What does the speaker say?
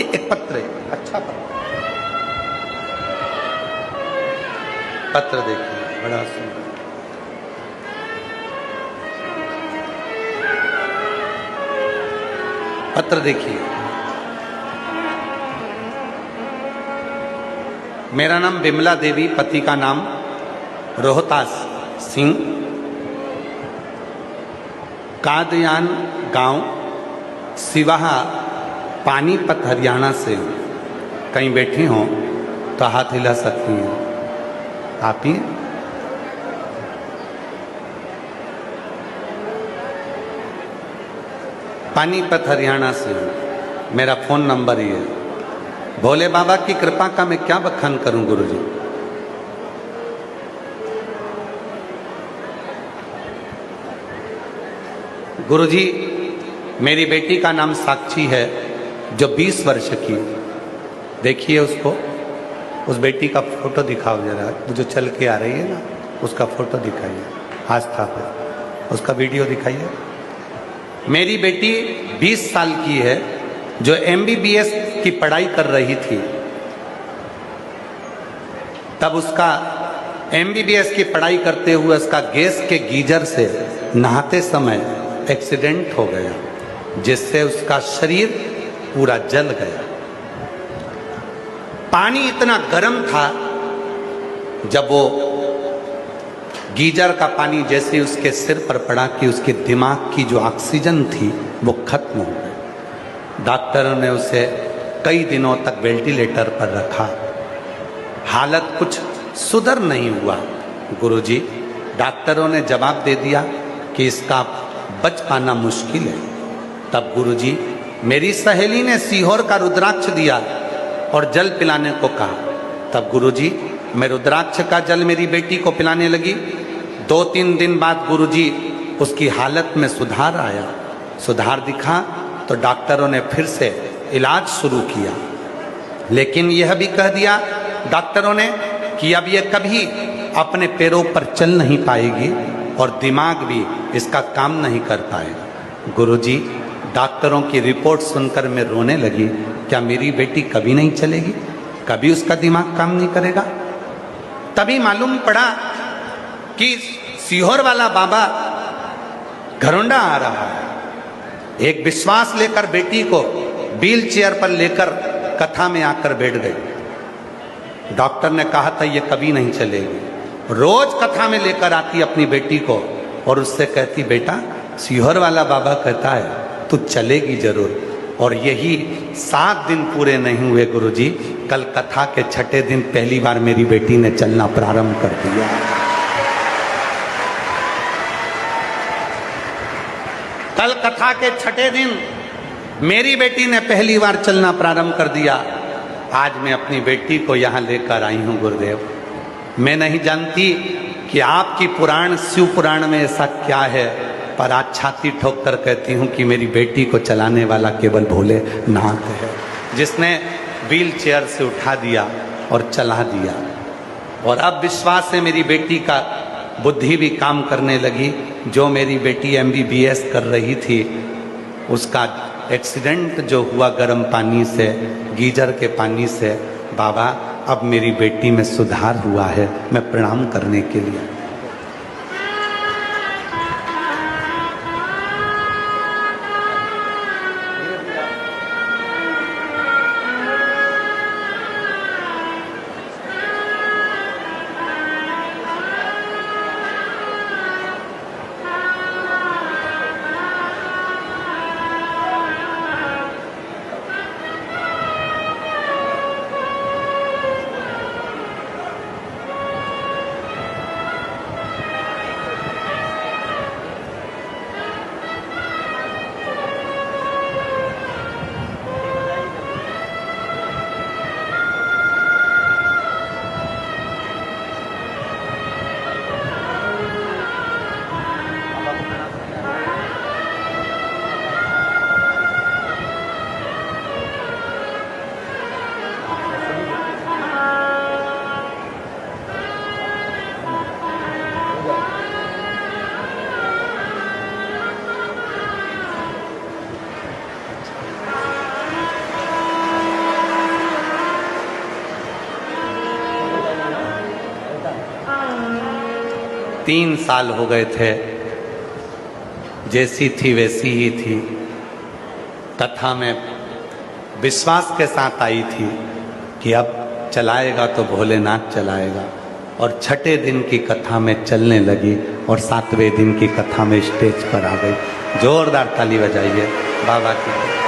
एक पत्र है, अच्छा पत्र देखिए, बड़ा सुंदर। पत्र देखिए। मेरा नाम विमला देवी, पति का नाम रोहतास सिंह, कादयान गांव, सिवाहा, पानीपत, हरियाणा से। कहीं बैठी हों तो हाथ हिला सकती हैं आप ही। पानीपत, हरियाणा से हूँ। मेरा फोन नंबर ही है। भोले बाबा की कृपा का मैं क्या बखान करूं गुरुजी। गुरुजी, मेरी बेटी का नाम साक्षी है, जो 20 वर्ष की। देखिए उसको, उस बेटी का फोटो दिखाओ जरा, जो चल के आ रही है ना, उसका फोटो दिखाइए, आस्था पे उसका वीडियो दिखाइए। मेरी बेटी 20 साल की है, जो MBBS की पढ़ाई कर रही थी। तब उसका MBBS की पढ़ाई करते हुए उसका गैस के गीजर से नहाते समय एक्सीडेंट हो गया, जिससे उसका शरीर पूरा जल गया। पानी इतना गर्म था, जब वो गीजर का पानी जैसे उसके सिर पर पड़ा कि उसके दिमाग की जो ऑक्सीजन थी वो खत्म हो गई। डॉक्टरों ने उसे कई दिनों तक वेंटिलेटर पर रखा। हालत कुछ सुधर नहीं हुआ। गुरुजी, डॉक्टरों ने जवाब दे दिया कि इसका बच पाना मुश्किल है। तब गुरुजी, मेरी सहेली ने सीहोर का रुद्राक्ष दिया और जल पिलाने को कहा। तब गुरुजी, मैं रुद्राक्ष का जल मेरी बेटी को पिलाने लगी। 2-3 दिन बाद गुरुजी, उसकी हालत में सुधार आया। सुधार दिखा तो डॉक्टरों ने फिर से इलाज शुरू किया, लेकिन यह भी कह दिया डॉक्टरों ने कि अब ये कभी अपने पैरों पर चल नहीं पाएगी और दिमाग भी इसका काम नहीं कर पाएगा। गुरुजी, डॉक्टरों की रिपोर्ट सुनकर मैं रोने लगी। क्या मेरी बेटी कभी नहीं चलेगी? कभी उसका दिमाग काम नहीं करेगा? तभी मालूम पड़ा कि सीहोर वाला बाबा घरोंडा आ रहा है। एक विश्वास लेकर बेटी को व्हील चेयर पर लेकर कथा में आकर बैठ गई। डॉक्टर ने कहा था ये कभी नहीं चलेगी। रोज कथा में लेकर आती अपनी बेटी को और उससे कहती, बेटा सीहोर वाला बाबा कहता है तू चलेगी जरूर। और यही 7 दिन पूरे नहीं हुए गुरुजी, कल कथा के 6ठे दिन पहली बार मेरी बेटी ने चलना प्रारंभ कर दिया। कल कथा के 6ठे दिन मेरी बेटी ने पहली बार चलना प्रारंभ कर दिया। आज मैं अपनी बेटी को यहाँ लेकर आई हूँ गुरुदेव। मैं नहीं जानती कि आपकी पुराण, शिव पुराण में ऐसा क्या है, पर आज छाती ठोक कर कहती हूँ कि मेरी बेटी को चलाने वाला केवल भोलेनाथ है, जिसने व्हील चेयर से उठा दिया और चला दिया। और अब विश्वास है मेरी बेटी का बुद्धि भी काम करने लगी। जो मेरी बेटी MBBS कर रही थी, उसका एक्सीडेंट जो हुआ गर्म पानी से, गीजर के पानी से, बाबा अब मेरी बेटी में सुधार हुआ है। मैं प्रणाम करने के लिए 3 साल हो गए थे, जैसी थी वैसी ही थी। कथा में विश्वास के साथ आई थी कि अब चलाएगा तो भोलेनाथ चलाएगा, और छठे दिन की कथा में चलने लगी और 7वें दिन की कथा में स्टेज पर आ गई। जोरदार ताली बजाइए बाबा की।